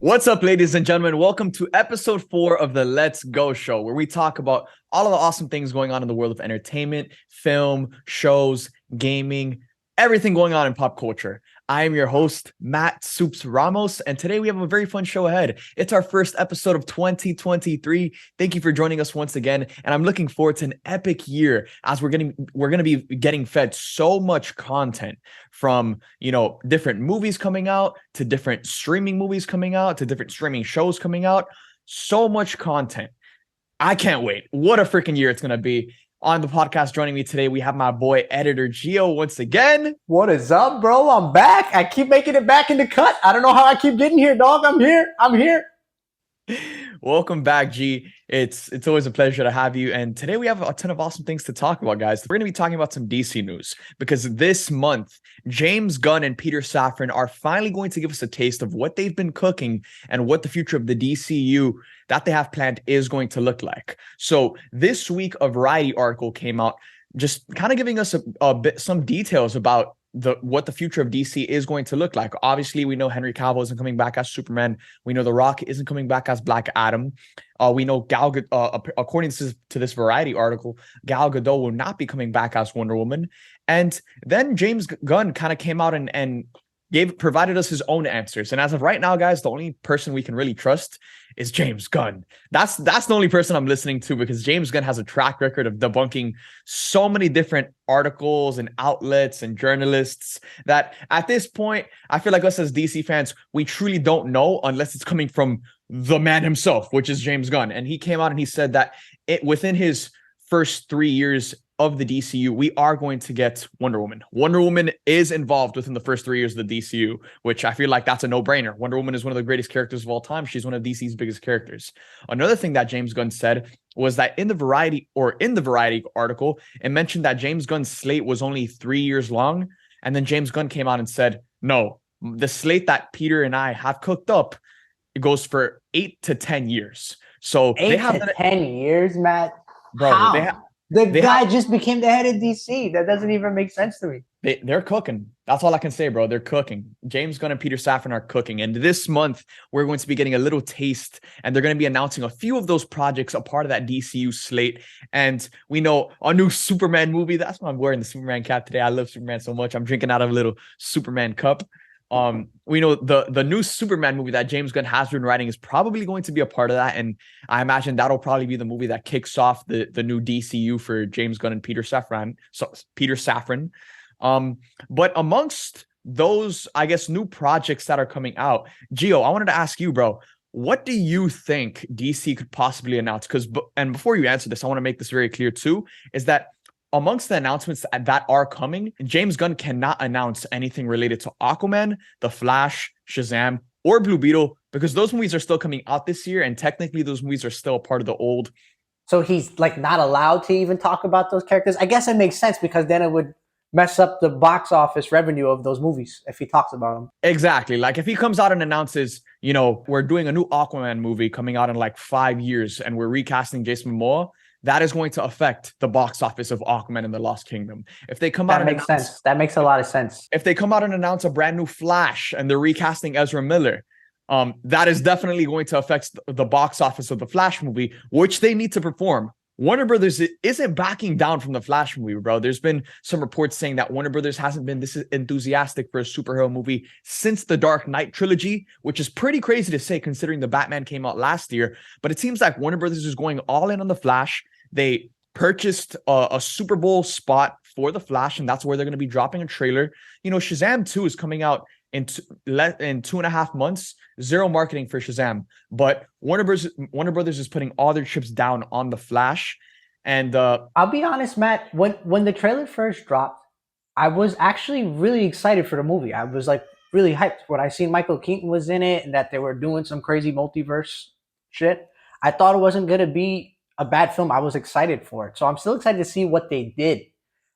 What's up, ladies and gentlemen? Welcome to episode 4 of the Let's Go Show, where we talk about all of the awesome things going on in the world of entertainment, film, shows, gaming, everything going on in pop culture. I am your host, Matt Soups Ramos, and today we have a very fun show ahead. It's our first episode of 2023. Thank you for joining us once again, and I'm looking forward to an epic year as we're gonna be getting fed so much content from different movies coming out to different streaming movies coming out to different streaming shows coming out. So much content. I can't wait. What a freaking year it's gonna be. On the podcast joining me today, we have my boy Editor Geo once again. What is up, bro? I'm back. I keep making it back in the cut. I don't know how I keep getting here, dog. I'm here. Welcome back, G. It's always a pleasure to have you. And today we have a ton of awesome things to talk about, guys. We're going to be talking about some DC news because this month, James Gunn and Peter Safran are finally going to give us a taste of what they've been cooking and what the future of the DCU that they have planned is going to look like. So this week, a Variety article came out just kind of giving us some details about what the future of DC is going to look like. Obviously, we know Henry Cavill isn't coming back as Superman. We know The Rock isn't coming back as Black Adam. We know according to this Variety article, Gal Gadot will not be coming back as Wonder Woman. And then James Gunn kind of came out and provided us his own answers. And as of right now, guys, the only person we can really trust is James Gunn. That's the only person I'm listening to, because James Gunn has a track record of debunking so many different articles and outlets and journalists that at this point, I feel like us as DC fans, we truly don't know unless it's coming from the man himself, which is James Gunn. And he came out and he said that within his first 3 years of the DCU, we are going to get Wonder Woman. Wonder Woman is involved within the first 3 years of the DCU, which I feel like that's a no-brainer. Wonder Woman is one of the greatest characters of all time. She's one of DC's biggest characters. Another thing that James Gunn said was that in the Variety article, it mentioned that James Gunn's slate was only 3 years long. And then James Gunn came out and said, no, the slate that Peter and I have cooked up, it goes for 8 to 10 years. So 8 to 10 years, Matt? Bro, how? The guy just became the head of DC. That doesn't even make sense to me. They're cooking. That's all I can say, bro. They're cooking. James Gunn and Peter Safran are cooking. And this month, we're going to be getting a little taste, and they're going to be announcing a few of those projects, a part of that DCU slate. And we know a new Superman movie. That's why I'm wearing the Superman cap today. I love Superman so much. I'm drinking out of a little Superman cup. We know the new Superman movie that James Gunn has been writing is probably going to be a part of that, and I imagine that'll probably be the movie that kicks off the new DCU for James Gunn and Peter Safran. But amongst those, I guess, new projects that are coming out, Gio, I wanted to ask you, bro, what do you think DC could possibly announce? And before you answer this, I want to make this very clear too, is that amongst the announcements that are coming, James Gunn cannot announce anything related to Aquaman, The Flash, Shazam, or Blue Beetle, because those movies are still coming out this year, and technically those movies are still a part of the old. So he's like not allowed to even talk about those characters? I guess it makes sense, because then it would mess up the box office revenue of those movies if he talks about them. Exactly. Like if he comes out and announces, we're doing a new Aquaman movie coming out in like 5 years and we're recasting Jason Momoa, that is going to affect the box office of Aquaman and the Lost Kingdom. If they come out and makes sense. That makes a lot of sense. If they come out and announce a brand new Flash and they're recasting Ezra Miller, that is definitely going to affect the box office of the Flash movie, which they need to perform. Warner Brothers isn't backing down from the Flash movie, bro. There's been some reports saying that Warner Brothers hasn't been this enthusiastic for a superhero movie since the Dark Knight trilogy, which is pretty crazy to say considering the Batman came out last year. But it seems like Warner Brothers is going all in on the Flash. They purchased a Super Bowl spot for the Flash, and that's where they're going to be dropping a trailer. Shazam 2 is coming out in 2.5 months. Zero marketing for Shazam, but Warner Brothers is putting all their chips down on the Flash. And I'll be honest, Matt, when the trailer first dropped, I was actually really excited for the movie. I was like really hyped when I seen Michael Keaton was in it and that they were doing some crazy multiverse shit. I thought it wasn't going to be a bad film. I was excited for it. So I'm still excited to see what they did.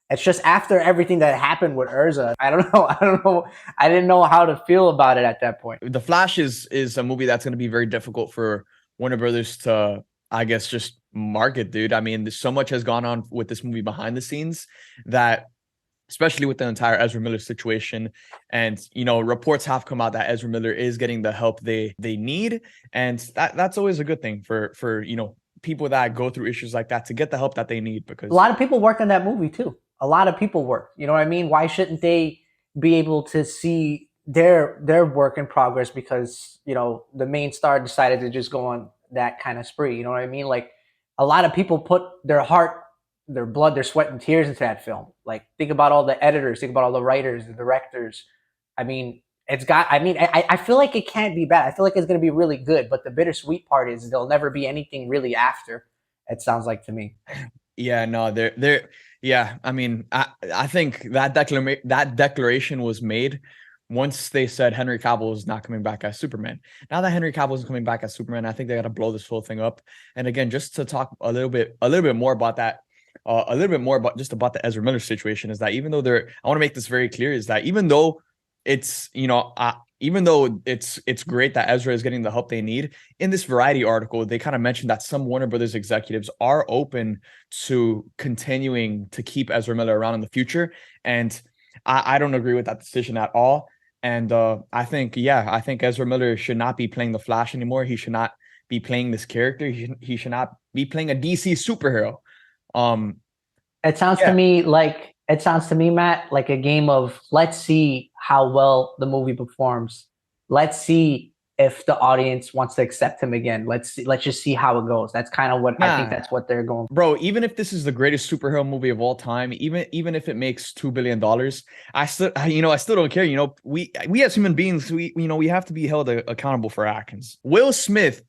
It's just after everything that happened with Urza, I don't know. I didn't know how to feel about it at that point. The Flash is a movie that's going to be very difficult for Warner Brothers to, I guess, just market, dude. I mean, so much has gone on with this movie behind the scenes that especially with the entire Ezra Miller situation. And reports have come out that Ezra Miller is getting the help they need, and that's always a good thing for people that go through issues like that to get the help that they need. A Because lot of people worked on that movie too. A lot of people worked. You know what I mean? Why shouldn't they be able to see their work in progress because the main star decided to just go on that kind of spree? You know what I mean? Like a lot of people put their heart, their blood, their sweat and tears into that film. Like think about all the editors, think about all the writers, the directors. I mean, it's got. I mean, I feel like it can't be bad. I feel like it's going to be really good. But the bittersweet part is there'll never be anything really after. It sounds like to me. yeah, no, they're yeah. I mean, I think that declaration was made once they said Henry Cavill is not coming back as Superman. Now that Henry Cavill is coming back as Superman, I think they got to blow this whole thing up. And again, just to talk a little bit more about that, a little bit more about the Ezra Miller situation, is that even though I want to make this very clear, is that even though it's even though it's great that Ezra is getting the help they need, in this Variety article they kind of mentioned that some Warner Brothers executives are open to continuing to keep Ezra Miller around in the future, and I don't agree with that decision at all. And I think Ezra Miller should not be playing the Flash anymore. He should not be playing this character. He should not be playing a DC superhero. Um, yeah, It sounds to me, Matt, like a game of let's see how well the movie performs. Let's see if the audience wants to accept him again. Let's just see how it goes. That's kind of what I think nah, that's what they're going. bro. Even if this is the greatest superhero movie of all time, even if it makes $2 billion, I still don't care. We as human beings, we have to be held accountable for actions. Will Smith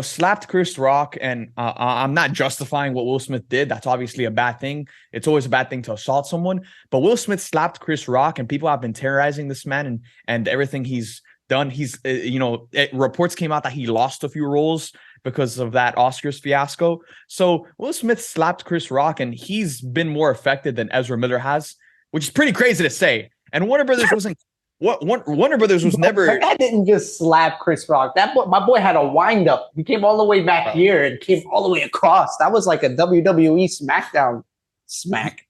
slapped Chris Rock, and I'm not justifying what Will Smith did. That's obviously a bad thing. It's always a bad thing to assault someone. But Will Smith slapped Chris Rock, and people have been terrorizing this man and everything he's done. Reports came out that he lost a few roles because of that Oscars fiasco. So Will Smith slapped Chris Rock, and he's been more affected than Ezra Miller has, which is pretty crazy to say. And Warner Brothers wasn't. Warner Brothers was never. That didn't just slap Chris Rock. My boy had a wind up. He came all the way back here and came all the way across. That was like a WWE SmackDown smack.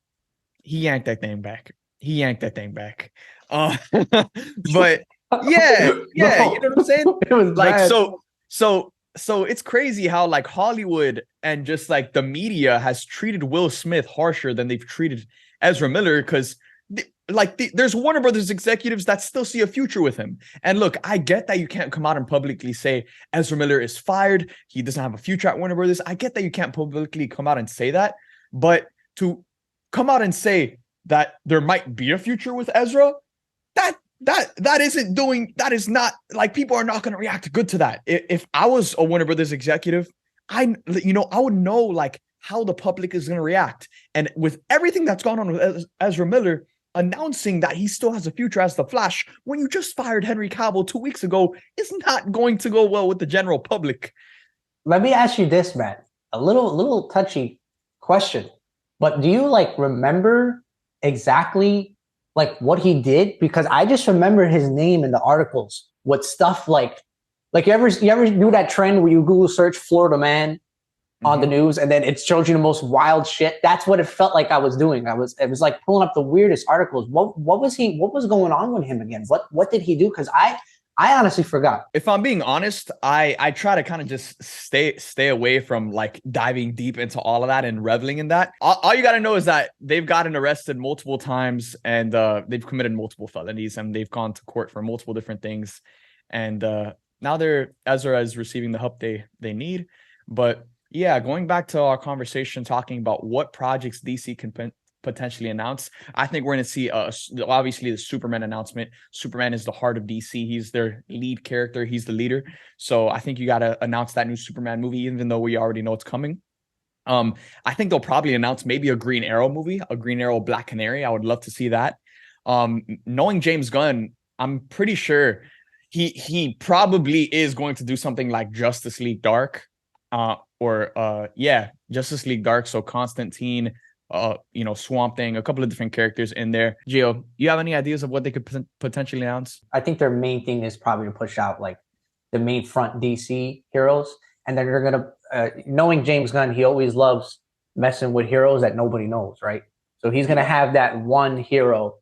He yanked that thing back. But yeah, Bro, you know what I'm saying? it was Like bad. so it's crazy how like Hollywood and just like the media has treated Will Smith harsher than they've treated Ezra Miller, because there's Warner Brothers executives that still see a future with him. And look, I get that you can't come out and publicly say Ezra Miller is fired, he doesn't have a future at Warner Brothers. I get that you can't publicly come out and say that, but to come out and say that there might be a future with Ezra, that is not, like, people are not going to react good to that. If I was a Warner Brothers executive, I would know like how the public is going to react. And with everything that's gone on with Ezra Miller, announcing that he still has a future as the Flash when you just fired Henry Cavill 2 weeks ago is not going to go well with the general public. Let me ask you this, Matt. A little touchy question. But do you like remember exactly like what he did? Because I just remember his name in the articles. What stuff like you ever do that trend where you Google search Florida man on the news and then it shows you the most wild shit? That's what it felt like I was doing. It was like pulling up the weirdest articles. What was going on with him again? What did he do? Because I honestly forgot. If I'm being honest, I try to kind of just stay away from like diving deep into all of that and reveling in that. All you got to know is that they've gotten arrested multiple times, and they've committed multiple felonies, and they've gone to court for multiple different things. And now Ezra is receiving the help they need. But yeah, going back to our conversation talking about what projects DC can potentially announce, I think we're going to see obviously the Superman announcement. Superman is the heart of DC. He's their lead character. He's the leader. So I think you got to announce that new Superman movie, even though we already know it's coming. I think they'll probably announce maybe a Green Arrow movie, a Green Arrow Black Canary. I would love to see that. Knowing James Gunn, I'm pretty sure he probably is going to do something like Justice League Dark, Justice League Dark. So Constantine, Swamp Thing, a couple of different characters in there. Gio, you have any ideas of what they could potentially announce? I think their main thing is probably to push out like the main front DC heroes, and then they're gonna knowing James Gunn, he always loves messing with heroes that nobody knows, right? So he's gonna have that one hero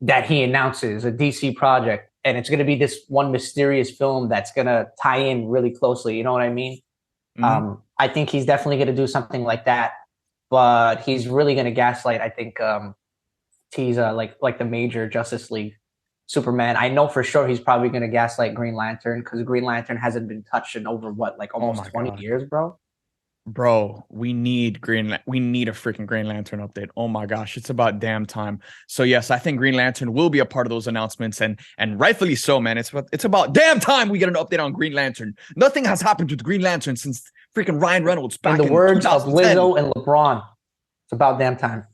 that he announces, a DC project, and it's gonna be this one mysterious film that's gonna tie in really closely. You know what I mean? Hmm. I think he's definitely gonna do something like that, but he's really gonna gaslight. I think he's like the major Justice League Superman. I know for sure he's probably gonna gaslight Green Lantern because Green Lantern hasn't been touched in over what, like Oh almost my 20 God. years, bro. Bro, we need a freaking Green Lantern update. Oh my gosh, it's about damn time. So yes, I think Green Lantern will be a part of those announcements, and rightfully so, man. It's about damn time we get an update on Green Lantern. Nothing has happened with Green Lantern since freaking Ryan Reynolds In the back in words of 2010. Lizzo and LeBron, it's about damn time.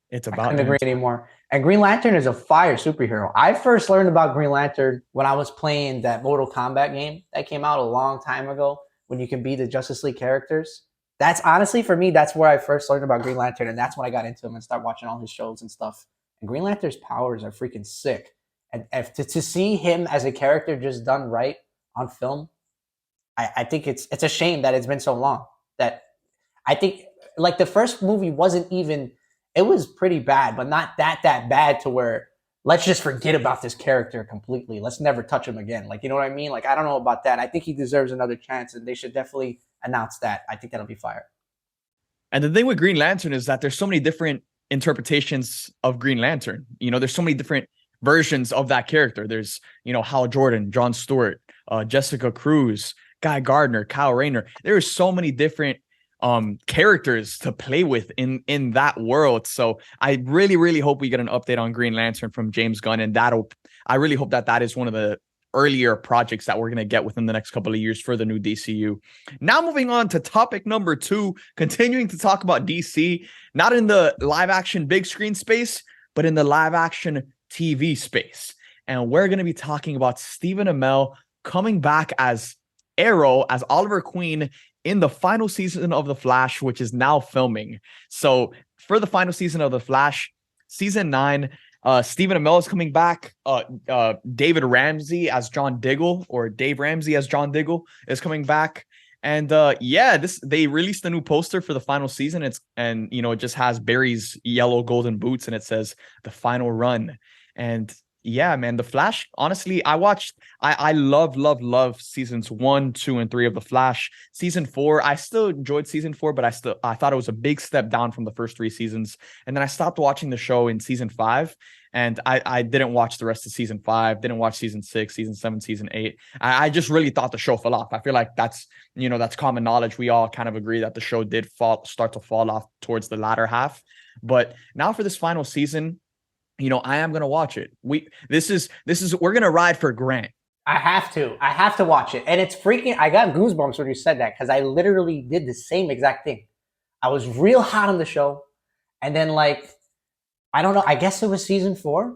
It's I about couldn't damn agree time. anymore. And Green Lantern is a fire superhero. I first learned about Green Lantern when I was playing that Mortal Kombat game that came out a long time ago when you can be the Justice League characters. That's honestly, for me, that's where I first learned about Green Lantern. And that's when I got into him and started watching all his shows and stuff. And Green Lantern's powers are freaking sick. And if, to see him as a character just done right on film, I think it's a shame that it's been so long. That I think like the first movie wasn't even, it was pretty bad, but not that bad to where let's just forget about this character completely. Let's never touch him again. Like, you know what I mean? Like, I don't know about that. I think he deserves another chance and they should definitely announce that. I think that'll be fire. And the thing with Green Lantern is that there's so many different interpretations of Green Lantern. There's so many different versions of that character. There's, Hal Jordan, John Stewart, Jessica Cruz, Guy Gardner, Kyle Rayner. There are so many different characters to play with in that world. So I really, really hope we get an update on Green Lantern from James Gunn, and I really hope that is one of the earlier projects that we're going to get within the next couple of years for the new DCU. Now moving on to topic number 2, continuing to talk about DC, not in the live action big screen space, but in the live action TV space. And we're going to be talking about Stephen Amell coming back as Arrow, as Oliver Queen in the final season of The Flash, which is now filming. So for the final season of The Flash, season 9, Stephen Amell is coming back. David Ramsey as John Diggle, or Dave Ramsey as John Diggle, is coming back. And they released a new poster for the final season. It just has Barry's yellow golden boots and it says the final run. And yeah, man, The Flash, honestly, I love seasons 1, 2, and 3 of The Flash. Season 4, I still enjoyed season 4, but I thought it was a big step down from the first 3 seasons. And then I stopped watching the show in season 5, and I didn't watch the rest of season 5, didn't watch season 6, season 7, season 8. I just really thought the show fell off. I feel like that's common knowledge. We all kind of agree that the show did start to fall off towards the latter half. But now for this final season, I am gonna watch it. We're gonna ride for Grant. I have to. I have to watch it. And it's freaking, I got goosebumps when you said that because I literally did the same exact thing. I was real hot on the show. And then, like, I don't know, I guess it was season 4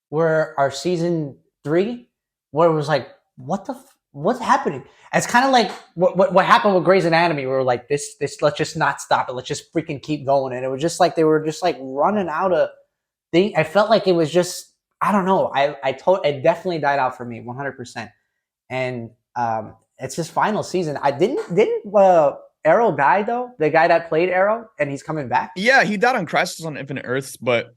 where our season 3, where it was like, what's happening? It's kind of like what happened with Grey's Anatomy, where we're like, this, let's just not stop it. Let's just freaking keep going. And it was just like, they were just like running out of, I felt like it was just, I don't know. It definitely died out for me 100%. And it's his final season. I didn't Arrow die though? The guy that played Arrow, and he's coming back. Yeah, he died on Crisis on Infinite Earths, but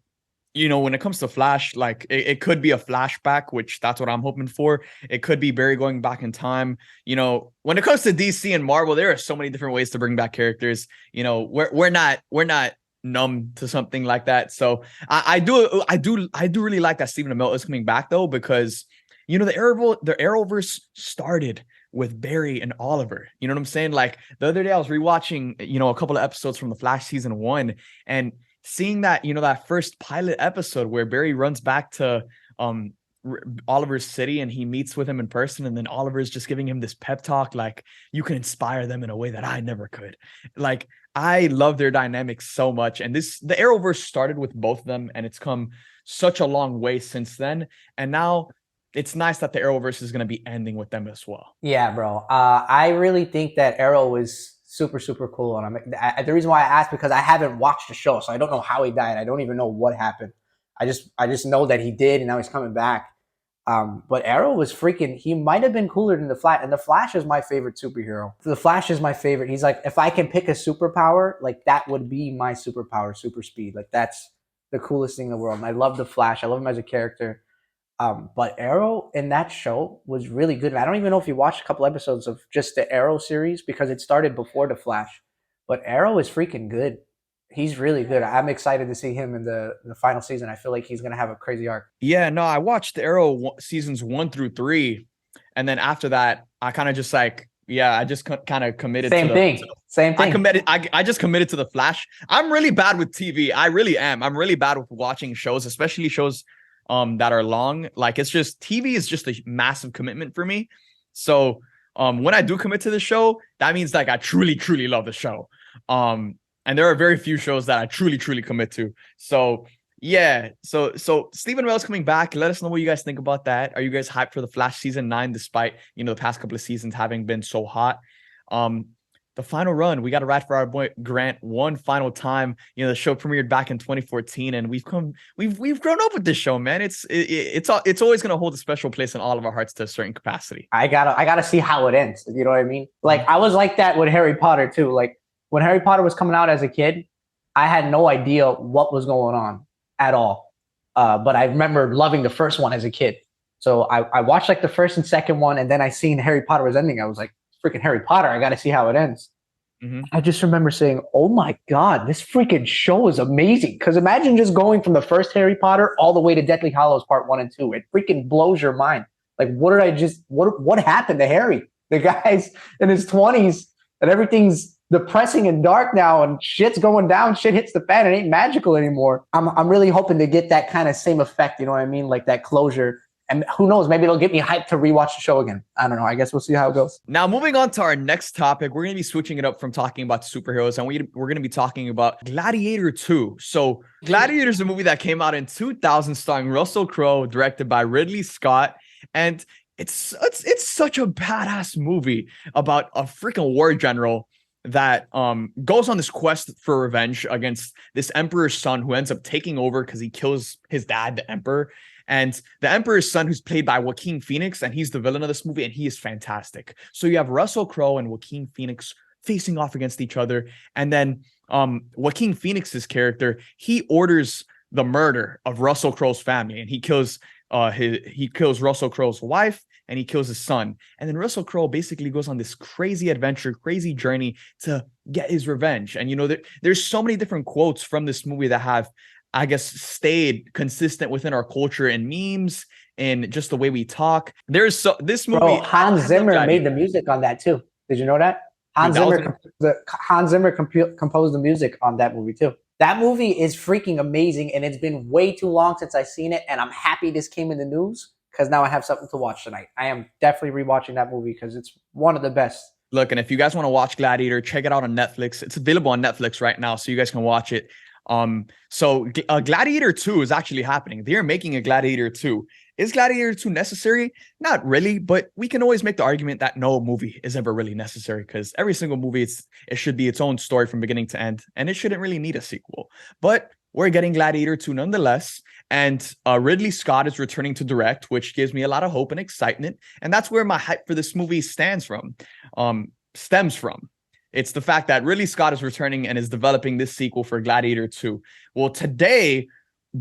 when it comes to Flash, like it could be a flashback, which that's what I'm hoping for. It could be Barry going back in time. When it comes to DC and Marvel, there are so many different ways to bring back characters. We're not numb to something like that. So I do really like that Stephen Amell is coming back though, because the Arrowverse started with Barry and Oliver. You know what I'm saying? Like the other day I was rewatching, a couple of episodes from The Flash season 1, and seeing that, that first pilot episode where Barry runs back to Oliver's city and he meets with him in person, and then Oliver's just giving him this pep talk, like, you can inspire them in a way that I never could. Like, I love their dynamic so much. And the Arrowverse started with both of them, and it's come such a long way since then. And now it's nice that the Arrowverse is going to be ending with them as well. Yeah, bro. I really think that Arrow is super, super cool. And the reason why I asked, because I haven't watched the show, so I don't know how he died. I don't even know what happened. I just know that he did, and now he's coming back. But Arrow was freaking, he might have been cooler than the Flash. And the Flash is my favorite superhero. The Flash is my favorite. He's like, if I can pick a superpower, like that would be my superpower, super speed. Like that's the coolest thing in the world. And I love the Flash. I love him as a character. But Arrow in that show was really good. And I don't even know if you watched a couple episodes of just the Arrow series because it started before the Flash. But Arrow is freaking good. He's really good. I'm excited to see him in the final season. I feel like he's gonna have a crazy arc. Yeah, no, I watched the Arrow seasons 1 through 3, and then after that, I kind of just like, yeah, I just kind of committed to Same the. thing. Same I thing. committed. I just committed to the Flash. I'm really bad with TV. I really am. I'm really bad with watching shows, especially shows that are long. Like it's just TV is just a massive commitment for me. So when I do commit to the show, that means like I truly love the show. And there are very few shows that I truly commit to. So yeah, so Stephen Amell's coming back. Let us know what you guys think about that. Are you guys hyped for the Flash season 9, despite the past couple of seasons having been so hot? Um, the final run, we got to ride for our boy Grant one final time. The show premiered back in 2014, and we've grown up with this show, man. It's always gonna hold a special place in all of our hearts to a certain capacity. I gotta see how it ends. You know what I mean? Like I was like that with Harry Potter too. Like when Harry Potter was coming out as a kid, I had no idea what was going on at all. But I remember loving the first one as a kid. So I watched like the first and second one, and then I seen Harry Potter was ending. I was like, freaking Harry Potter, I got to see how it ends. Mm-hmm. I just remember saying, oh my God, this freaking show is amazing. Because imagine just going from the first Harry Potter all the way to Deathly Hallows Part 1 and 2. It freaking blows your mind. Like, what happened to Harry? The guy's in his 20s and everything's depressing and dark now and shit's going down, shit hits the fan, it ain't magical anymore. I'm really hoping to get that kind of same effect, you know what I mean? Like that closure. And who knows, maybe it'll get me hyped to rewatch the show again. I don't know. I guess we'll see how it goes. Now, moving on to our next topic, we're going to be switching it up from talking about superheroes, and we're going to be talking about Gladiator 2. So, Gladiator is a movie that came out in 2000, starring Russell Crowe, directed by Ridley Scott, and it's such a badass movie about a freaking war general that goes on this quest for revenge against this emperor's son, who ends up taking over because he kills his dad, the emperor. And the Emperor's son, who's played by Joaquin Phoenix, and he's the villain of this movie, and he is fantastic. So you have Russell Crowe and Joaquin Phoenix facing off against each other, and then Joaquin Phoenix's character, he orders the murder of Russell Crowe's family, and he kills Russell Crowe's wife, and he kills his son. And then Russell Crowe basically goes on this crazy adventure, crazy journey to get his revenge. And there's so many different quotes from this movie that have, I guess, stayed consistent within our culture and memes and just the way we talk. This movie. Bro, Hans Zimmer made the music on that too. Did you know that? Hans Zimmer composed the music on that movie too. That movie is freaking amazing, and it's been way too long since I've seen it, and I'm happy this came in the news because now I have something to watch tonight. I am definitely rewatching that movie because it's one of the best. Look, and if you guys want to watch Gladiator, check it out on Netflix. It's available on Netflix right now, so you guys can watch it. So Gladiator 2 is actually happening. They're making a Gladiator 2. Is Gladiator 2 necessary? Not really, but we can always make the argument that no movie is ever really necessary, because every single movie, it should be its own story from beginning to end, and it shouldn't really need a sequel. But we're getting Gladiator 2 nonetheless, and Ridley Scott is returning to direct, which gives me a lot of hope and excitement, and that's where my hype for this movie stems from. It's the fact that Ridley Scott is returning and is developing this sequel for Gladiator 2. Well, today,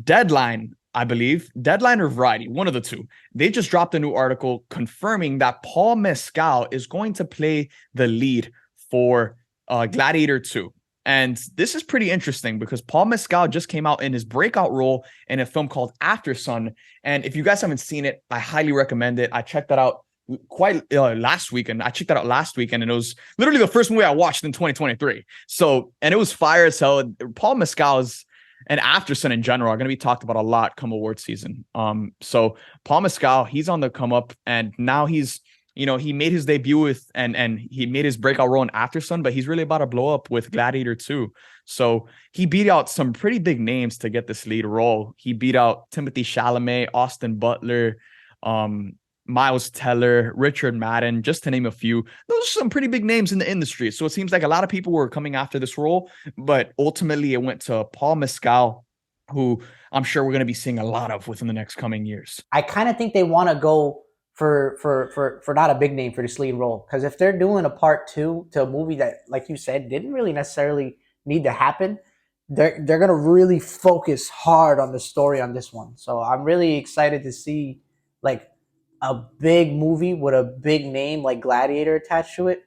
Deadline or Variety, one of the two, they just dropped a new article confirming that Paul Mescal is going to play the lead for Gladiator 2. And this is pretty interesting because Paul Mescal just came out in his breakout role in a film called After Sun. And if you guys haven't seen it, I highly recommend it. I checked that out last weekend. I checked that out last weekend, and it was literally the first movie I watched in 2023. So, and it was fire as hell. Paul Mescal and After Sun in general are going to be talked about a lot come award season. So Paul Mescal, he's on the come up, and now he's, he made his debut with and he made his breakout role in After Sun, but he's really about to blow up with Gladiator 2. So he beat out some pretty big names to get this lead role. He beat out Timothée Chalamet, Austin Butler, Miles Teller, Richard Madden, just to name a few. Those are some pretty big names in the industry. So it seems like a lot of people were coming after this role, but ultimately it went to Paul Mescal, who I'm sure we're going to be seeing a lot of within the next coming years. I kind of think they want to go for not a big name for this lead role, because if they're doing a part 2 to a movie that, like you said, didn't really necessarily need to happen, they're gonna really focus hard on the story on this one. So I'm really excited to see like a big movie with a big name like Gladiator attached to it.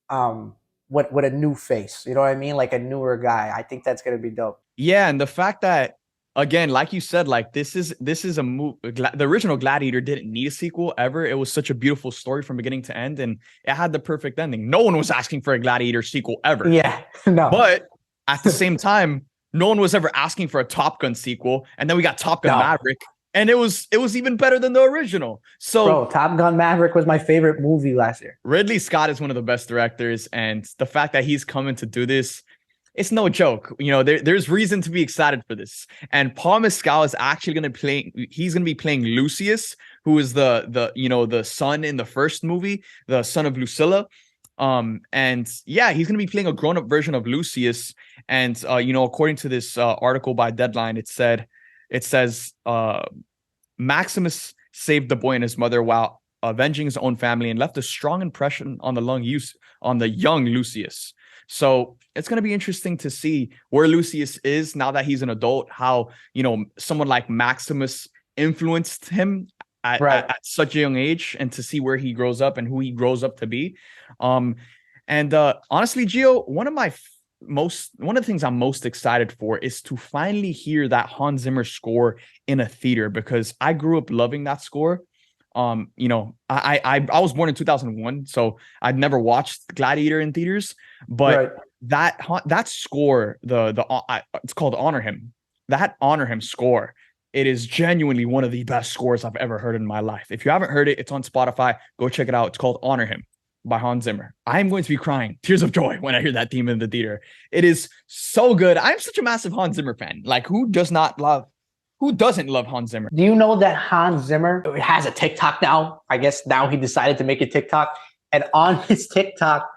Um, with a new face. You know what I mean? Like a newer guy. I think that's gonna be dope. Yeah, and the fact that again, like you said, like this is a movie. The original Gladiator didn't need a sequel ever. It was such a beautiful story from beginning to end, and it had the perfect ending. No one was asking for a Gladiator sequel ever. Yeah, no, But at the same time, no one was ever asking for a Top Gun sequel, and then we got Top Gun no, Maverick, and it was even better than the original. So bro. Top Gun Maverick was my favorite movie last year. Ridley Scott is one of the best directors, and the fact that he's coming to do this, it's no joke. There's reason to be excited for this. And Paul Mescal is actually going to play. He's going to be playing Lucius, who is the son in the first movie, the son of Lucilla. And yeah, he's going to be playing a grown-up version of Lucius. And according to this article by Deadline, it says Maximus saved the boy and his mother while avenging his own family and left a strong impression on the young Lucius. So it's going to be interesting to see where Lucius is now that he's an adult, how, someone like Maximus influenced him at such a young age, and to see where he grows up and who he grows up to be. And honestly, Gio, one of the things I'm most excited for is to finally hear that Hans Zimmer score in a theater, because I grew up loving that score. I was born in 2001, so I'd never watched Gladiator in theaters, but that score, it's called Honor Him. That Honor Him score, it is genuinely one of the best scores I've ever heard in my life. If you haven't heard it, it's on Spotify. Go check it out. It's called Honor Him by Hans Zimmer. I'm going to be crying tears of joy when I hear that theme in the theater. It is so good. I'm such a massive Hans Zimmer fan. Like, who doesn't love Hans Zimmer? Do you know that Hans Zimmer has a TikTok now? I guess now he decided to make a TikTok. And on his TikTok,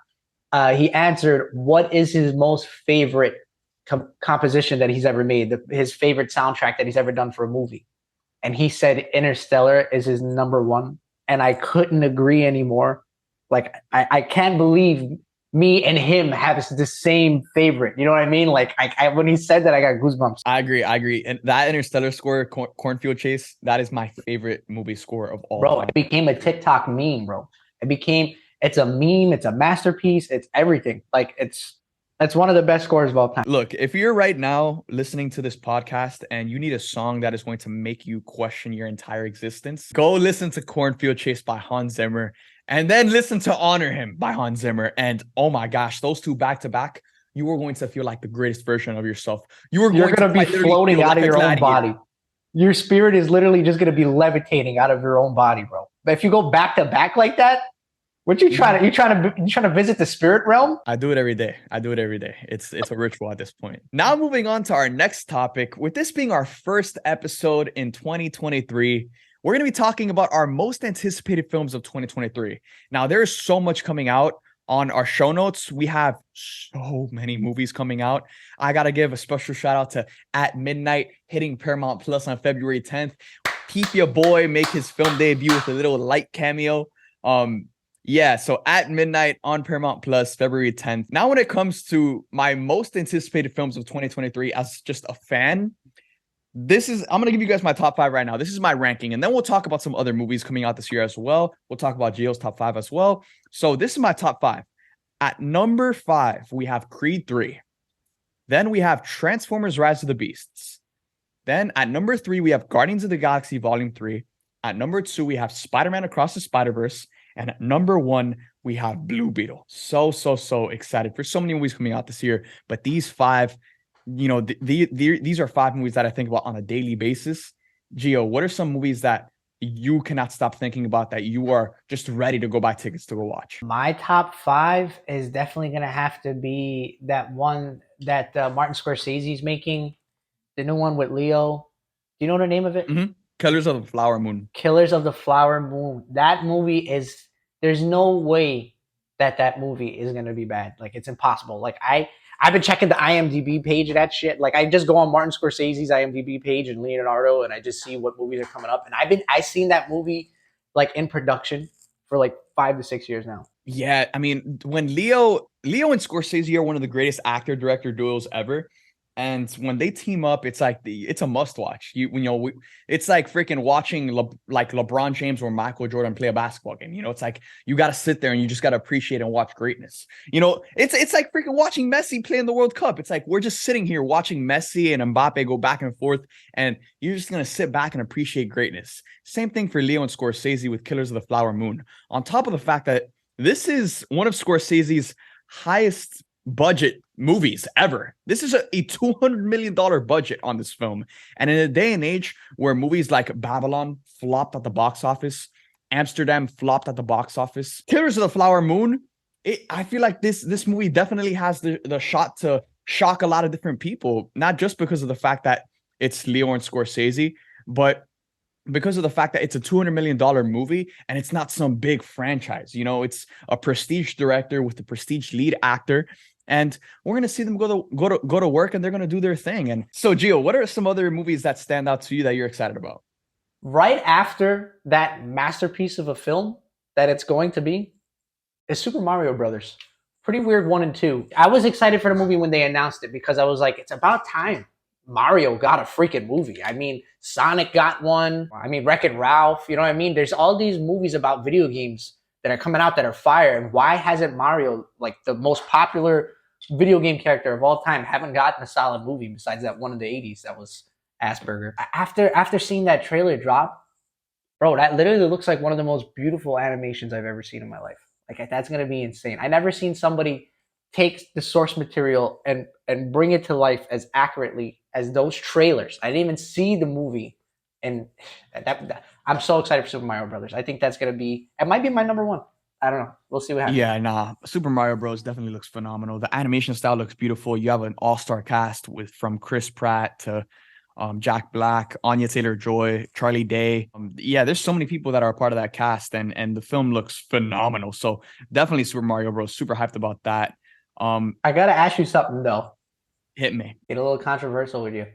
he answered, what is his most favorite composition that he's ever made, his favorite soundtrack that he's ever done for a movie. And he said Interstellar is his number one. And I couldn't agree anymore. Like, I can't believe me and him have the same favorite. You know what I mean? Like, when he said that, I got goosebumps. I agree. And that Interstellar score, Cornfield Chase, that is my favorite movie score of all time. Time. It became a TikTok meme, bro. It's a meme. It's a masterpiece. It's everything. Like, that's one of the best scores of all time. Look, if you're right now listening to this podcast and you need a song that is going to make you question your entire existence, go listen to Cornfield Chase by Hans Zimmer, and then listen to Honor Him by Hans Zimmer. And oh my gosh, those two back to back, you are going to feel like the greatest version of yourself. You're going to be floating out of your own body. Your spirit is literally just going to be levitating out of your own body, bro. But if you go back to back like that, what you trying to visit the spirit realm? I do it every day. It's a ritual at this point. Now moving on to our next topic. With this being our first episode in 2023, we're going to be talking about our most anticipated films of 2023. Now, there's so much coming out. On our show notes, we have so many movies coming out. I got to give a special shout out to At Midnight, hitting Paramount Plus on February 10th. Keep your boy make his film debut with a little light cameo. Yeah, so At Midnight on Paramount Plus, February 10th. Now, when it comes to my most anticipated films of 2023 as just a fan, I'm going to give you guys my top 5 right now. This is my ranking, and then we'll talk about some other movies coming out this year as well. We'll talk about Gio's top 5 as well. So this is my top 5. At number 5, we have Creed 3. Then we have Transformers Rise of the Beasts. Then at number 3, we have Guardians of the Galaxy Volume 3. At number 2, we have Spider-Man Across the Spider-Verse. And at number 1, we have Blue Beetle. So excited for so many movies coming out this year. But these 5, these are 5 movies that I think about on a daily basis. Gio, what are some movies that you cannot stop thinking about, that you are just ready to go buy tickets to go watch? My top 5 is definitely going to have to be that one that Martin Scorsese's making, the new one with Leo. Do you know the name of it? Mm-hmm. Killers of the Flower Moon. Killers of the Flower Moon. That movie is, there's no way that movie is going to be bad. Like, it's impossible. Like, I've been checking the IMDb page of that shit. Like, I just go on Martin Scorsese's IMDb page and Leonardo, and I just see what movies are coming up. And I've seen that movie like in production for like 5 to 6 years now. Yeah, I mean, when Leo and Scorsese are one of the greatest actor-director duos ever. And when they team up, it's like it's a must watch. It's like freaking watching like LeBron James or Michael Jordan play a basketball game. It's like you got to sit there and you just got to appreciate and watch greatness. It's like freaking watching Messi play in the World Cup. It's like we're just sitting here watching Messi and Mbappe go back and forth, and you're just gonna sit back and appreciate greatness. Same thing for Leo and Scorsese with Killers of the Flower Moon. On top of the fact that this is one of Scorsese's highest budget movies ever. This is a $200 million budget on this film. And in a day and age where movies like Babylon flopped at the box office, Amsterdam flopped at the box office, Killers of the Flower Moon, I feel like this movie definitely has the shot to shock a lot of different people, not just because of the fact that it's Leo and Scorsese, but because of the fact that it's a $200 million movie and it's not some big franchise. It's a prestige director with the prestige lead actor. And we're going to see them go to work, and they're going to do their thing. And so, Gio, what are some other movies that stand out to you that you're excited about? Right after that masterpiece of a film that it's going to be is Super Mario Brothers. Pretty weird 1 and 2. I was excited for the movie when they announced it because I was like, it's about time Mario got a freaking movie. I mean, Sonic got one. I mean, Wreck-It Ralph. You know what I mean? There's all these movies about video games that are coming out that are fire. And why hasn't Mario, like the most popular video game character of all time, haven't gotten a solid movie besides that one in the 80s that was Asperger? After seeing that trailer drop, bro, that literally looks like one of the most beautiful animations I've ever seen in my life. Like, that's going to be insane. I never seen somebody take the source material and bring it to life as accurately as those trailers. I didn't even see the movie. And I'm so excited for Super Mario Brothers. I think that's going to be, it might be my number one. I don't know. We'll see what happens. Yeah, nah. Super Mario Bros. Definitely looks phenomenal. The animation style looks beautiful. You have an all-star cast from Chris Pratt to Jack Black, Anya Taylor-Joy, Charlie Day. Yeah, there's so many people that are a part of that cast, and the film looks phenomenal. So definitely Super Mario Bros. Super hyped about that. I got to ask you something, though. Hit me. Get a little controversial with you.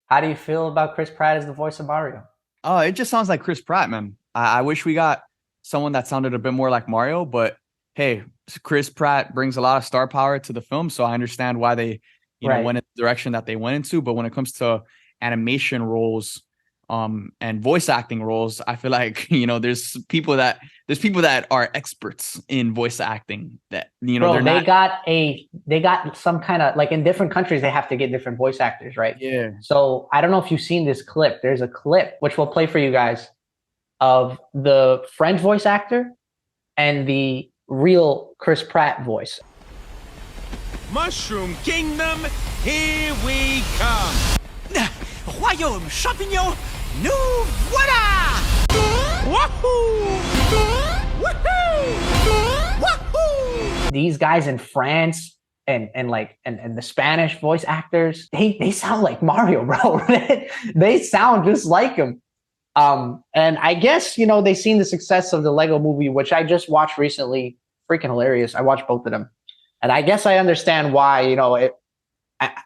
How do you feel about Chris Pratt as the voice of Mario? Oh, it just sounds like Chris Pratt, man. I wish we got someone that sounded a bit more like Mario, but hey, Chris Pratt brings a lot of star power to the film, so I understand why they, went in the direction that they went into. But when it comes to animation roles, and voice acting roles, I feel like there's people that are experts in voice acting that Bro, they got some kind of, like, in different countries they have to get different voice actors, right? Yeah. So I don't know if you've seen this clip. There's a clip which we'll play for you guys of the French voice actor and the real Chris Pratt voice. Mushroom Kingdom, here we come. Royaume Champignon, nous voilà! Wahoo! Woohoo! Wahoo! These guys in France and the Spanish voice actors, they sound like Mario, bro. They sound just like him. And I guess, they've seen the success of the Lego movie, which I just watched recently. Freaking hilarious. I watched both of them. And I guess I understand why,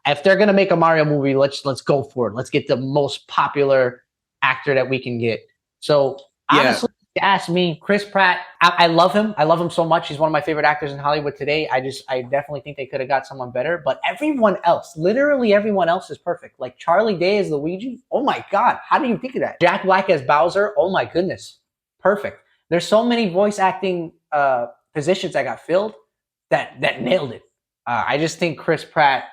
if they're going to make a Mario movie, let's go for it. Let's get the most popular actor that we can get. So honestly, if you ask me, Chris Pratt, I love him. I love him so much. He's one of my favorite actors in Hollywood today. I definitely think they could have got someone better. But everyone else, literally everyone else is perfect. Like Charlie Day as Luigi. Oh my God. How do you think of that? Jack Black as Bowser. Oh my goodness. Perfect. There's so many voice acting positions that got filled that nailed it. I just think Chris Pratt,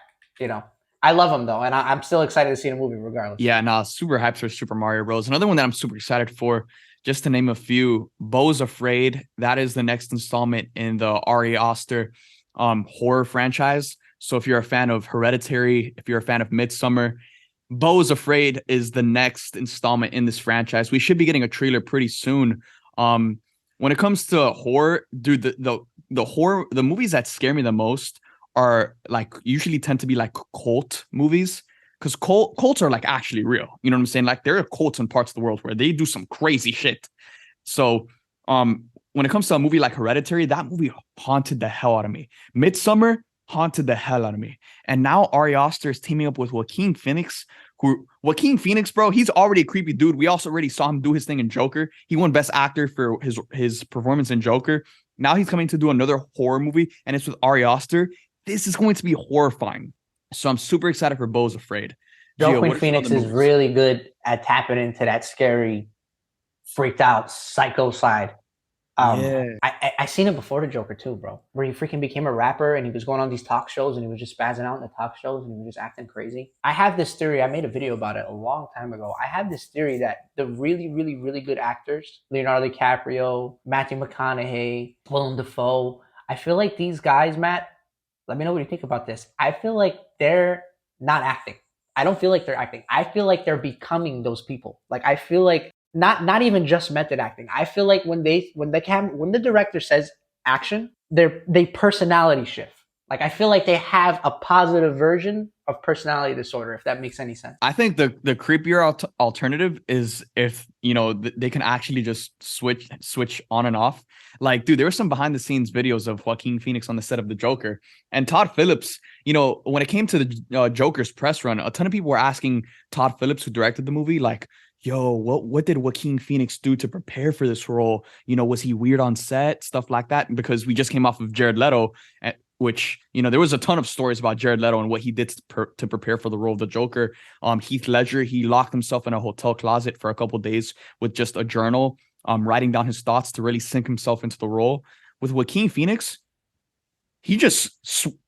I love him though, and I'm still excited to see the movie regardless. Yeah, super hyped for Super Mario Bros. Another one that I'm super excited for, just to name a few, Beau's Afraid. That is the next installment in the Ari Aster horror franchise. So if you're a fan of Hereditary, if you're a fan of Midsommar, Beau's Afraid is the next installment in this franchise. We should be getting a trailer pretty soon. When it comes to horror, dude, the movies that scare me the most are usually tend to be like cult movies, because cults are actually real. You know what I'm saying? There are cults in parts of the world where they do some crazy shit. So when it comes to a movie like Hereditary, that movie haunted the hell out of me. Midsommar haunted the hell out of me. And now Ari Aster is teaming up with Joaquin Phoenix, bro, he's already a creepy dude. We also already saw him do his thing in Joker. He won Best Actor for his performance in Joker. Now he's coming to do another horror movie, and it's with Ari Aster. This is going to be horrifying. So I'm super excited for Beau's Afraid. Gio, Joaquin what are some Phoenix other is movies? really good at tapping into that scary, freaked out, psycho side. Yeah. I seen it before the Joker too, bro. Where he freaking became a rapper and he was going on these talk shows and he was just spazzing out in the talk shows and he was just acting crazy. I have this theory. I made a video about it a long time ago. I have this theory that the really, really, really good actors, Leonardo DiCaprio, Matthew McConaughey, Willem Dafoe, I feel like these guys, Matt. Let me know what you think about this. I feel like they're not acting. I don't feel like they're acting. I feel like they're becoming those people. Like I feel like not even just method acting. I feel like when the director says action, they personality shift. Like I feel like they have a positive version of personality disorder, if that makes any sense. I think the creepier alternative is if they can actually just switch on and off. Like, dude, there were some behind the scenes videos of Joaquin Phoenix on the set of The Joker and Todd Phillips. When it came to the Joker's press run, a ton of people were asking Todd Phillips, who directed the movie, like, "Yo, what did Joaquin Phoenix do to prepare for this role? Was he weird on set, stuff like that?" Because we just came off of Jared Leto, which there was a ton of stories about Jared Leto and what he did to prepare for the role of the Joker. Heath Ledger, he locked himself in a hotel closet for a couple of days with just a journal, writing down his thoughts to really sink himself into the role. With Joaquin Phoenix, he just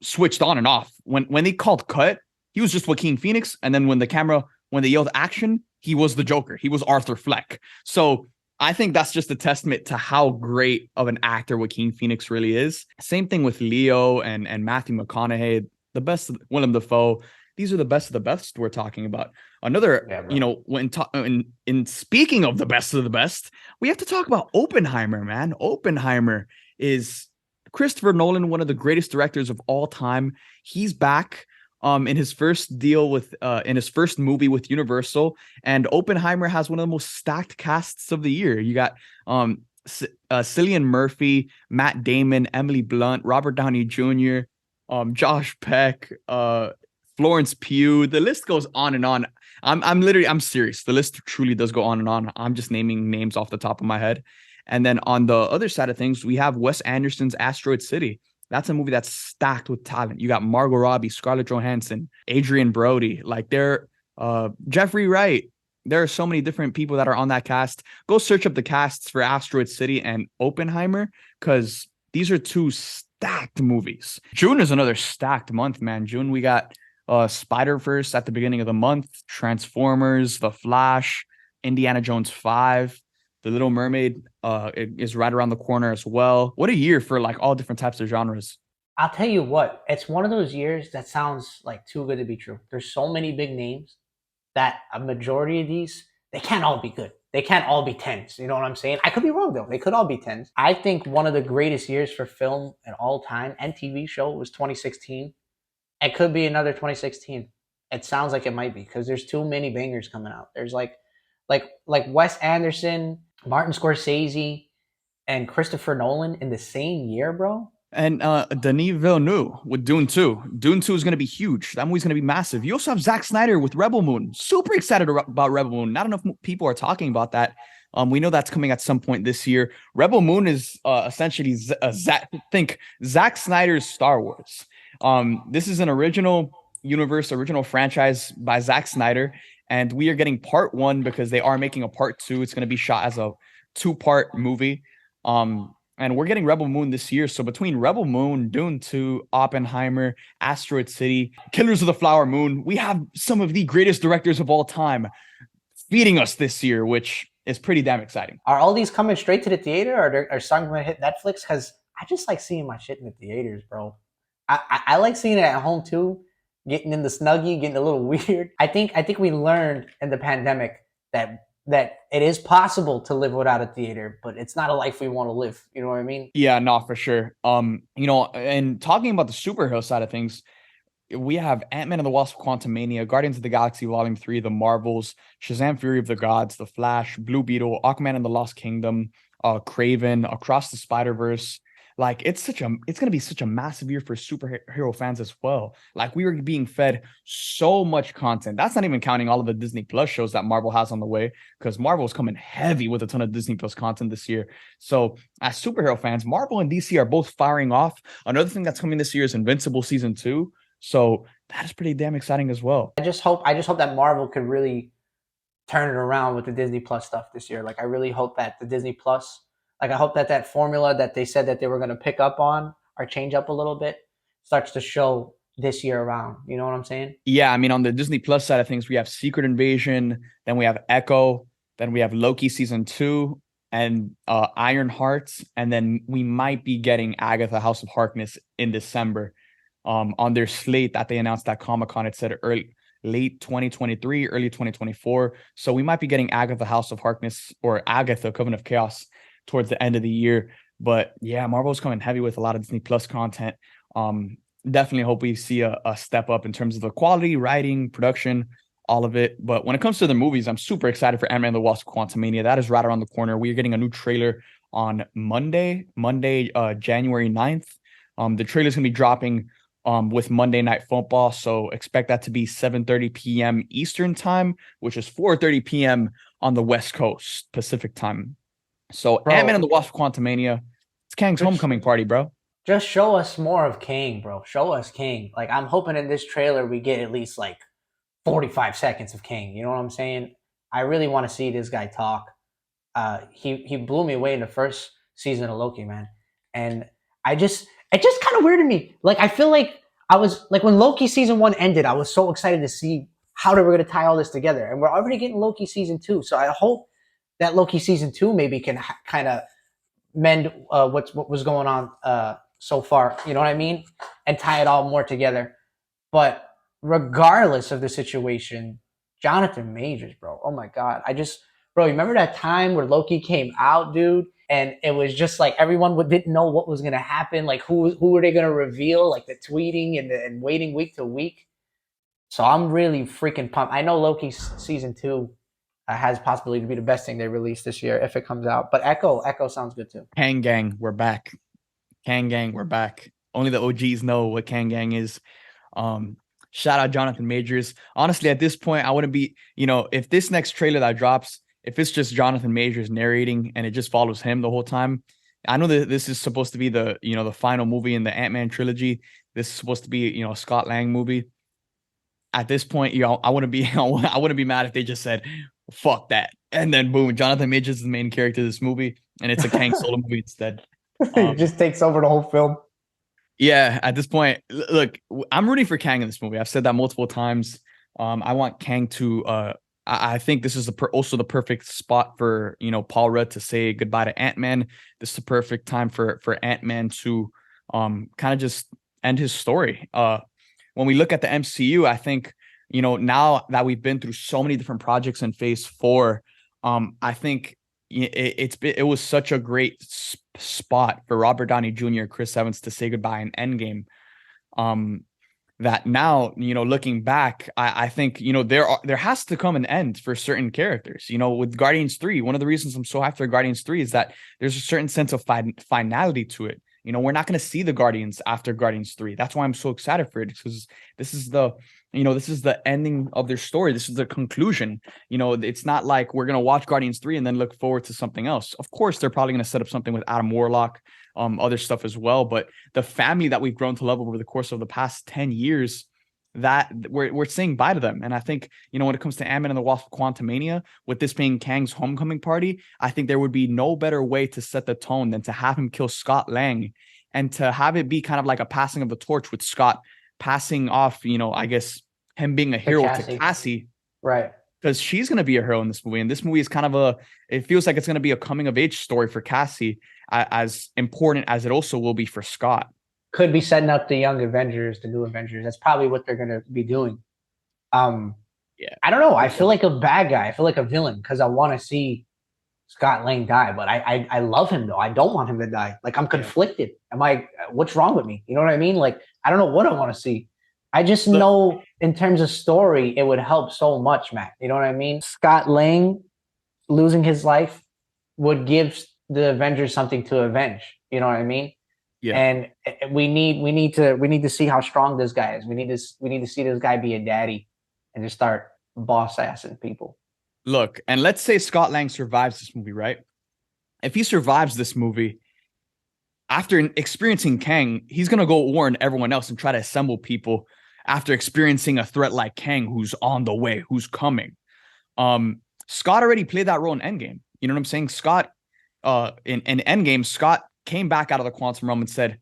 switched on and off. When they called cut, he was just Joaquin Phoenix, and then when they yelled action, he was the Joker. He was Arthur Fleck. So I think that's just a testament to how great of an actor Joaquin Phoenix really is. Same thing with Leo and Matthew McConaughey, the best, Willem Dafoe. These are the best of the best we're talking about. Another, in speaking of the best of the best, we have to talk about Oppenheimer, man. Oppenheimer is Christopher Nolan, one of the greatest directors of all time. He's back in his first movie with Universal, and Oppenheimer has one of the most stacked casts of the year. You got Cillian Murphy, Matt Damon, Emily Blunt, Robert Downey Jr., Josh Peck, Florence Pugh. The list goes on and on. I'm serious. The list truly does go on and on. I'm just naming names off the top of my head. And then on the other side of things, we have Wes Anderson's Asteroid City. That's a movie that's stacked with talent. You got Margot Robbie, Scarlett Johansson, Adrian Brody, Jeffrey Wright. There are so many different people that are on that cast. Go search up the casts for Asteroid City and Oppenheimer, because these are two stacked movies. June is another stacked month, man. June, we got Spider-Verse at the beginning of the month, Transformers, The Flash, Indiana Jones 5. The Little Mermaid is right around the corner as well. What a year for all different types of genres. I'll tell you what, it's one of those years that sounds like too good to be true. There's so many big names that a majority of these, they can't all be good. They can't all be 10s. You know what I'm saying? I could be wrong though. They could all be 10s. I think one of the greatest years for film in all time and TV show was 2016. It could be another 2016. It sounds like it might be, because there's too many bangers coming out. There's like Wes Anderson, Martin Scorsese, and Christopher Nolan in the same year, bro. And Denis Villeneuve with Dune 2. Dune 2 is going to be huge. That movie's going to be massive. You also have Zack Snyder with Rebel Moon. Super excited about Rebel Moon. Not enough people are talking about that. We know that's coming at some point this year. Rebel Moon is essentially Zack Snyder's Star Wars. This is an original universe, original franchise by Zack Snyder. And we are getting part 1 because they are making a part 2. It's going to be shot as a 2-part movie. And we're getting Rebel Moon this year. So between Rebel Moon, Dune 2, Oppenheimer, Asteroid City, Killers of the Flower Moon, we have some of the greatest directors of all time feeding us this year, which is pretty damn exciting. Are all these coming straight to the theater, or are some going to hit Netflix? Because I just like seeing my shit in the theaters, bro. I like seeing it at home too. Getting in the snuggie, getting a little weird. I think we learned in the pandemic that it is possible to live without a theater, but it's not a life we want to live. You know what I mean? Yeah, no, for sure. And talking about the superhero side of things, we have Ant-Man and the Wasp: Quantumania, Guardians of the Galaxy Volume 3, The Marvels, Shazam! Fury of the Gods, The Flash, Blue Beetle, Aquaman and the Lost Kingdom, Kraven, Across the Spider-Verse. It's going to be such a massive year for superhero fans as well. We were being fed so much content. That's not even counting all of the Disney Plus shows that Marvel has on the way, because Marvel's coming heavy with a ton of Disney Plus content this year. So as superhero fans, Marvel and DC are both firing off. Another thing that's coming this year is Invincible Season 2. So that is pretty damn exciting as well. I just hope that Marvel could really turn it around with the Disney Plus stuff this year. Like I really hope that the Disney Plus, like I hope that that formula that they said that they were going to pick up on or change up a little bit starts to show this year around. You know what I'm saying? Yeah, I mean, on the Disney Plus side of things, we have Secret Invasion, then we have Echo, then we have Loki season 2, and Iron Hearts, and then we might be getting Agatha House of Harkness in December. On their slate that they announced at Comic-Con, it said late 2023, early 2024. So we might be getting Agatha House of Harkness or Agatha Coven of Chaos towards the end of the year. But yeah, Marvel's coming heavy with a lot of Disney Plus content. Definitely hope we see a step up in terms of the quality, writing, production, all of it. But when it comes to the movies, I'm super excited for Ant-Man and the Wasp: Quantumania. That is right around the corner. We are getting a new trailer on Monday, January 9th. The trailer is going to be dropping with Monday Night Football, so expect that to be 7:30 p.m. Eastern time, which is 4:30 p.m. on the West Coast Pacific time. So Ant-Man and the Wasp: Quantumania, it's Kang's homecoming party, bro. Just show us more of Kang, bro. Show us Kang. Like I'm hoping in this trailer we get at least like 45 seconds of Kang. You know what I'm saying? I really want to see this guy talk. He blew me away in the first season of Loki, man. And it just kind of weirded me. Like I feel like I was like when Loki season 1 ended, I was so excited to see how they were going to tie all this together. And we're already getting Loki season 2. So I hope that Loki season 2 maybe can kind of mend what was going on so far. You know what I mean? And tie it all more together. But regardless of the situation, Jonathan Majors, bro. Oh my God. Bro, you remember that time where Loki came out, dude? And it was just like everyone didn't know what was going to happen. Like who were they going to reveal? Like the tweeting and waiting week to week. So I'm really freaking pumped. I know Loki season 2 has possibility to be the best thing they release this year if it comes out. But Echo sounds good too. Kang Gang, we're back. Kang Gang, we're back. Only the OGs know what Kang Gang is. Shout out Jonathan Majors. Honestly, at this point, I wouldn't be, if this next trailer that drops, if it's just Jonathan Majors narrating and it just follows him the whole time. I know that this is supposed to be the final movie in the Ant-Man trilogy. This is supposed to be, a Scott Lang movie. At this point, I wouldn't be mad if they just said, fuck that. And then boom, Jonathan Majors is the main character of this movie, and it's a Kang solo movie instead. It just takes over the whole film. Yeah, at this point, look, I'm rooting for Kang in this movie. I've said that multiple times. I want Kang to I think this is also the perfect spot for Paul Rudd to say goodbye to Ant-Man. This is the perfect time for Ant-Man to kind of just end his story. When we look at the MCU, I think now that we've been through so many different projects in Phase 4, I think it was such a great spot for Robert Downey Jr. and Chris Evans to say goodbye in Endgame. That now, looking back, I think, there has to come an end for certain characters. With Guardians 3, one of the reasons I'm so hyped for Guardians 3 is that there's a certain sense of finality to it. We're not going to see the Guardians after Guardians 3. That's why I'm so excited for it, because this is the ending of their story. This is the conclusion. It's not like we're going to watch Guardians 3 and then look forward to something else. Of course, they're probably going to set up something with Adam Warlock, other stuff as well. But the family that we've grown to love over the course of the past 10 years, that we're saying bye to them. And I think, when it comes to Ant-Man and the Wasp: Quantumania, with this being Kang's homecoming party, I think there would be no better way to set the tone than to have him kill Scott Lang and to have it be kind of like a passing of the torch, with Scott passing off, I guess him being a hero to Cassie. Right. Because she's going to be a hero in this movie. And this movie is kind of it feels like it's going to be a coming of age story for Cassie, as important as it also will be for Scott. Could be setting up the young Avengers, the new Avengers. That's probably what they're going to be doing. Yeah. I don't know. I feel like a bad guy. I feel like a villain because I want to see Scott Lang die, but I love him though. I don't want him to die. Like I'm conflicted. What's wrong with me? You know what I mean? Like I don't know what I want to see. I just know in terms of story, it would help so much, Matt. You know what I mean? Scott Lang losing his life would give the Avengers something to avenge. You know what I mean? Yeah. And we need to see how strong this guy is. We need to see this guy be a daddy and just start boss assing people. Look, and let's say Scott Lang survives this movie, right? If he survives this movie, after experiencing Kang, he's gonna go warn everyone else and try to assemble people after experiencing a threat like Kang, who's on the way, who's coming. Scott already played that role in Endgame. You know what I'm saying? Scott, in Endgame, Scott came back out of the quantum realm and said,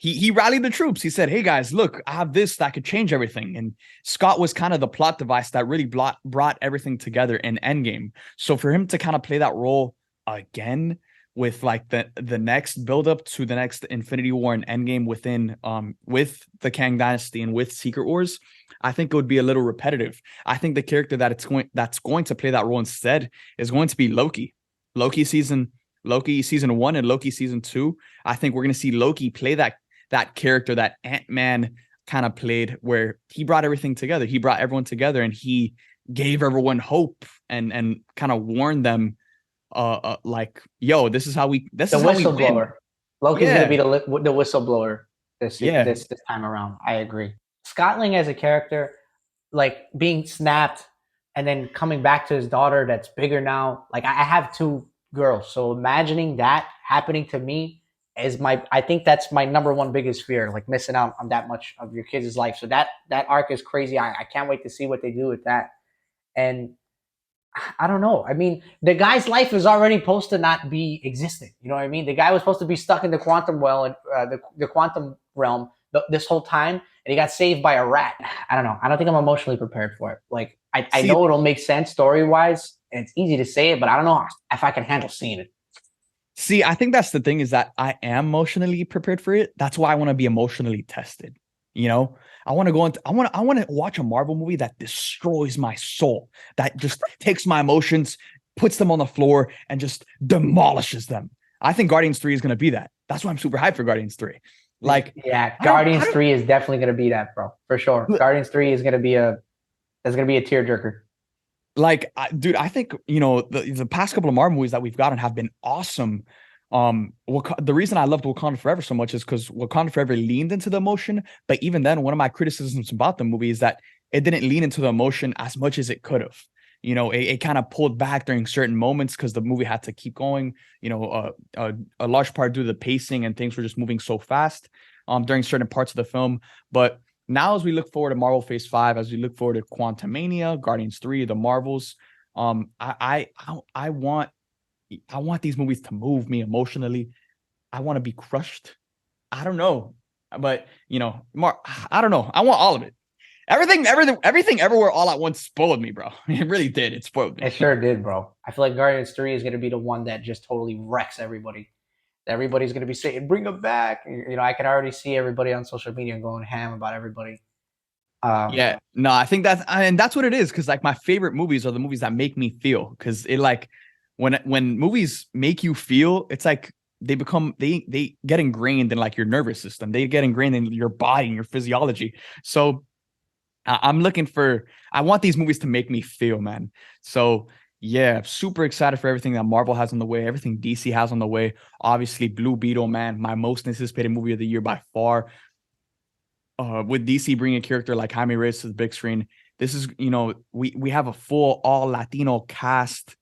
he rallied the troops. He said, hey guys, look, I have this that could change everything. And Scott was kind of the plot device that really brought everything together in Endgame. So for him to kind of play that role again with like the next build up to the next Infinity War and Endgame within with the Kang Dynasty and with Secret Wars, I think it would be a little repetitive. I think the character that's going to play that role instead is going to be Loki. Loki season 1 and Loki season 2. I think we're going to see Loki play that character that Ant-Man kind of played, where he brought everything together. He brought everyone together and he gave everyone hope and kind of warned them like, yo, this is how we whistleblower. Loki's Yeah. gonna be the whistleblower this time around. I agree. Scott Lang as a character, like being snapped and then coming back to his daughter that's bigger now. Like I have 2 girls, so imagining that happening to me is I think that's my number one biggest fear, like missing out on that much of your kids' life. So that arc is crazy. I can't wait to see what they do with that. And I don't know. I mean, the guy's life is already supposed to not be existing. You know what I mean? The guy was supposed to be stuck in the quantum well, the quantum realm this whole time, and he got saved by a rat. I don't know. I don't think I'm emotionally prepared for it. Like I know it'll make sense story wise, and it's easy to say it, but I don't know if I can handle seeing it. See, I think that's the thing, is that I am emotionally prepared for it. That's why I want to be emotionally tested. You know, I want to go into, I want to watch a Marvel movie that destroys my soul, that just takes my emotions, puts them on the floor, and just demolishes them. I think Guardians 3 is going to be that. That's why I'm super hyped for Guardians 3. Like, yeah, Guardians 3 is definitely going to be that, bro, for sure. Guardians 3 is going to be a tearjerker. Like, dude, I think, you know, the past couple of Marvel movies that we've gotten have been awesome. The reason I loved Wakanda Forever so much is because Wakanda Forever leaned into the emotion. But even then, one of my criticisms about the movie is that it didn't lean into the emotion as much as it could have. You know, it kind of pulled back during certain moments because the movie had to keep going. You know, a large part due to the pacing, and things were just moving so fast during certain parts of the film. But now, as we look forward to Marvel Phase 5, as we look forward to Quantumania, Guardians 3, the Marvels, I want these movies to move me emotionally. I want to be crushed. I don't know, but you know, I don't know. I want all of it. Everything, everywhere, all at once spoiled me, bro. It really did. It spoiled me. It sure did, bro. I feel like Guardians 3 is going to be the one that just totally wrecks everybody. Everybody's going to be saying, bring them back. You know, I can already see everybody on social media going ham about everybody. Yeah, no, I think that's what it is. Cause like my favorite movies are the movies that make me feel. Cause it like when movies make you feel, it's like they get ingrained in like your nervous system. They get ingrained in your body and your physiology. So I want these movies to make me feel, man. So yeah, super excited for everything that Marvel has on the way, everything DC has on the way. Obviously, Blue Beetle, man, my most anticipated movie of the year by far. With DC bringing a character like Jaime Reyes to the big screen, this is, you know, we have a full all Latino cast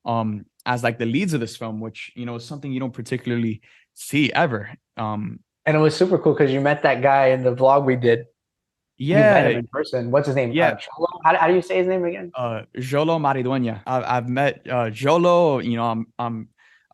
as like the leads of this film, which, you know, is something you don't particularly see ever. And it was super cool because you met that guy in the vlog we did. Yeah, you met him in person. What's his name? Yeah, how do you say his name again? Jolo Maridueña. I've met Jolo. You know,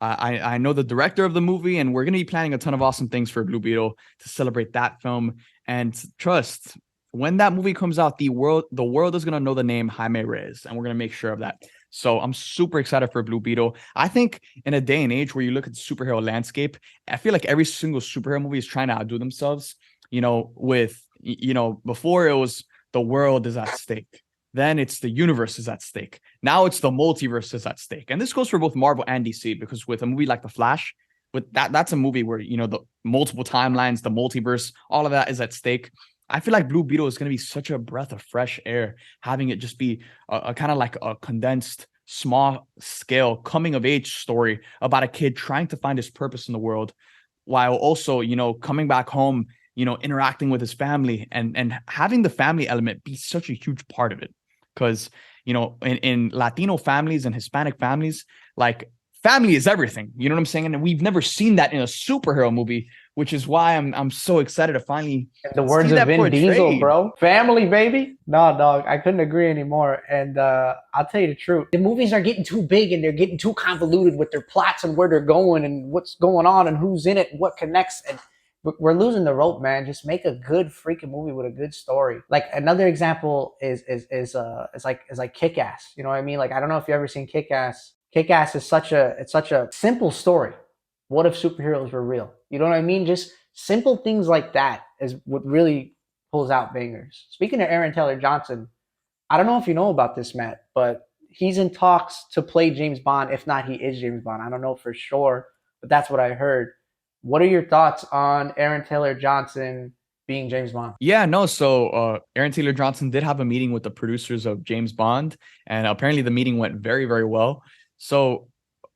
I know the director of the movie, and we're gonna be planning a ton of awesome things for Blue Beetle to celebrate that film. And trust, when that movie comes out, the world is gonna know the name Jaime Reyes, and we're gonna make sure of that. So I'm super excited for Blue Beetle. I think in a day and age where you look at the superhero landscape, I feel like every single superhero movie is trying to outdo themselves. You know, before it was the world is at stake. Then it's the universe is at stake. Now it's the multiverse is at stake. And this goes for both Marvel and DC, because with a movie like The Flash, that's a movie where, you know, the multiple timelines, the multiverse, all of that is at stake. I feel like Blue Beetle is going to be such a breath of fresh air, having it just be a kind of like a condensed, small scale coming of age story about a kid trying to find his purpose in the world, while also, you know, coming back home, you know, interacting with his family, and having the family element be such a huge part of it. Because, you know, in Latino families and Hispanic families, like, family is everything. You know what I'm saying? And we've never seen that in a superhero movie which is why I'm so excited to finally In the words see of that Vin Diesel, portrayed. bro. Family, baby. No, dog. I couldn't agree anymore. And I'll tell you the truth. The movies are getting too big and they're getting too convoluted with their plots and where they're going and what's going on and who's in it and what connects. And we're losing the rope, man. Just make a good freaking movie with a good story. Like another example is like Kick-Ass. You know what I mean? Like I don't know if you've ever seen Kick-Ass. Kick-Ass is such a simple story. What if superheroes were real? You know what I mean? Just simple things like that is what really pulls out bangers. Speaking of Aaron Taylor Johnson, I don't know if you know about this, Matt, but he's in talks to play James Bond. If not, he is James Bond. I don't know for sure, but that's what I heard. What are your thoughts on Aaron Taylor Johnson being James Bond? Yeah, no. So Aaron Taylor Johnson did have a meeting with the producers of James Bond, and apparently the meeting went very, very well. So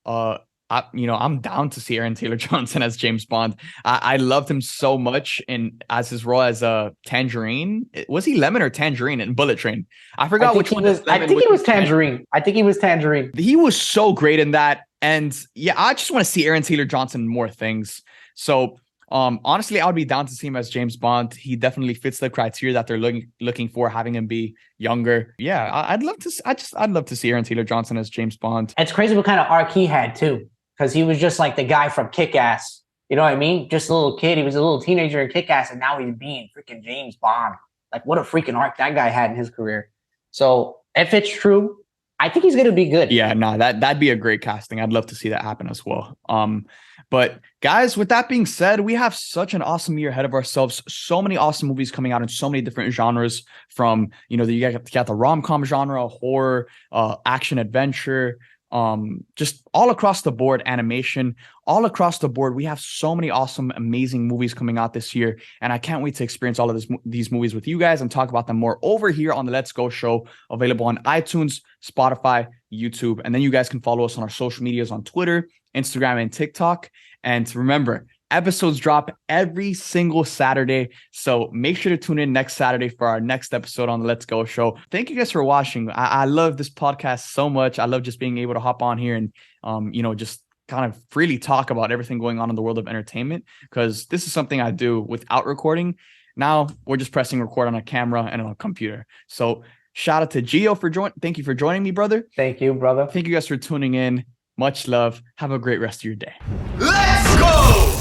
I'm down to see Aaron Taylor Johnson as James Bond. I loved him so much as his role as a Tangerine. Was he Lemon or Tangerine in Bullet Train? I forgot which one. I think he was Tangerine. I think he was Tangerine. He was so great in that. And yeah, I just want to see Aaron Taylor Johnson in more things. So honestly, I would be down to see him as James Bond. He definitely fits the criteria that they're looking for, having him be younger. Yeah, I'd love to see Aaron Taylor Johnson as James Bond. It's crazy what kind of arc he had too, because he was just like the guy from Kick-Ass. You know what I mean? Just a little kid. He was a little teenager in Kick-Ass, and now he's being freaking James Bond. Like, what a freaking arc that guy had in his career. So if it's true, I think he's gonna be good. Yeah, no, that'd be a great casting. I'd love to see that happen as well. But guys, with that being said, we have such an awesome year ahead of ourselves. So many awesome movies coming out in so many different genres. From you got the rom-com genre, horror, action adventure, just all across the board, animation, all across the board. We have so many awesome, amazing movies coming out this year, and I can't wait to experience all of these movies with you guys and talk about them more over here on the Let's Go Show, available on iTunes, Spotify, YouTube, and then you guys can follow us on our social medias on Twitter, Instagram, and TikTok. And remember, episodes drop every single Saturday, so make sure to tune in next Saturday for our next episode on the Let's Go Show. Thank you guys for watching. I love this podcast so much. I love just being able to hop on here and just kind of freely talk about everything going on in the world of entertainment, because this is something I do without recording. Now we're just pressing record on a camera and on a computer. So shout out to Geo for joining. Thank you for joining me, brother. Thank you, brother. Thank you guys for tuning in. Much love. Have a great rest of your day. Let's go!